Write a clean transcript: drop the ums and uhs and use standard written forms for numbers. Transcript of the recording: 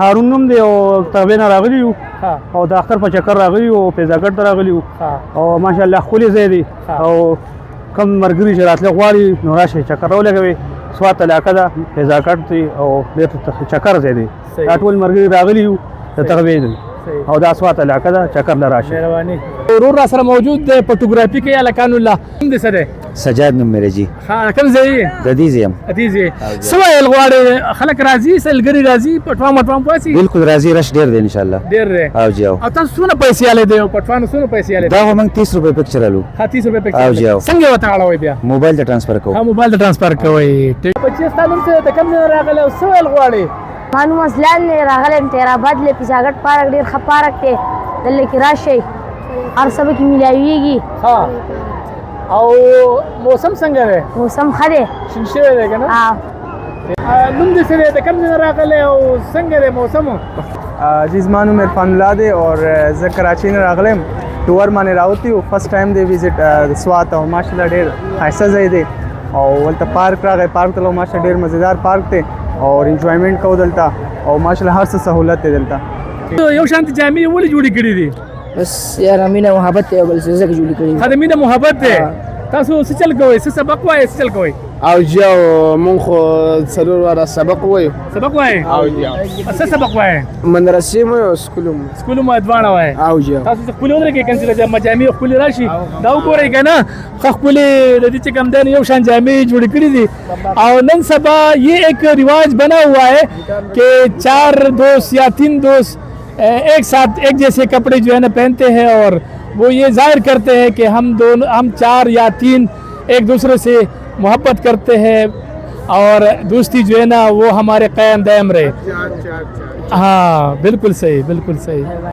هارون نوم دی او تابع نه راغلی یو او د اختر په چکر راغلی او پیزاګټ ته راغلی یو او ماشاءالله خولي زی دی او کم مرګري چې راتله غواړي نو راشي چکر ولګوي سوات علاقه ده پیزاګټ دی او بیرته چکر زی دی ټول مرګري راغلی یو ته تغوی دی او دا سوات علاقه ده چکر لراشي مهرباني ورور را سره موجود دی فوټوګرافي کې الکان الله هم دې سره سجاد نوم میرے جی ها کوم ځای د دې زم ادیزه سوای الغواړي خلک راضي سلګری راضي پټوام پټوام پاسي بالکل راضي رش ډیر دی ان شاء الله ډیر دی او جاو او تاسو څونه پیسې आले دی پټوان څونه پیسې आले دا موږ 30 روپے پکچر الو 30 روپے پکچر او جاو څنګه وته اړوي بیا موبایل ته ټرانسفر کو ها موبایل ته ټرانسفر کوي 25 تعلیم څه د کم نه راغله او سوای الغواړي مانو مسلان نه راغلم تیراباد له پیزاګټ پارک ډیر ښه پارک دی دلته کې راشي هر څه کې ملایويږي ها او موسم څنګه دی موسم ښه دی شنشه دی کنه ها نوم دې سره د کم نه راغله او څنګه دی موسم जी ज़मानू इरफान ला दे और ज़ कराची ने रागलेम टूर माने रावती हूँ first time they visit Swat और माशाल्लाह ढेर ऐसा जाए दे और वल्ता पार्क रागे पार्क तलो माशाल्लाह ढेर मज़ेदार पार्क थे और इंजॉयमेंट को दलता और माशाल्लाह हर से सहूलत थे दलता یو شانتي جامې ولې جوړې کړې دي بس یاره مینه محبت ته بل څه ځکه جوړې کړې دا مینه محبت ده تاسو څه چل کوئ څه سبق وایي څه چل کوئ او جاو مونږ خو څلور واره سبق وایو سبق وایي او جاو څه سبق وایي مدرسې مو سکول مو سکول مو ادوانه وایي او جاو تاسو خپل ودرې کې کنځل جامې خپل راشي دا وګورئ کنه خپل د دې چې کم دان یو شان جامې جوړ کړې دي او نن سبا یہ ایک رواج بنا ہوا ہے کہ 4 دوست یا 3 دوست ایک ساتھ ایک جیسے کپڑے جو ہے نا پہنتے ہیں اور وہ یہ ظاہر کرتے ہیں کہ ہم 4 یا 3 ایک دوسرے سے محبت کرتے ہیں اور دوستی جو ہے نا وہ ہمارے قائم دائم رہے ہاں بالکل صحیح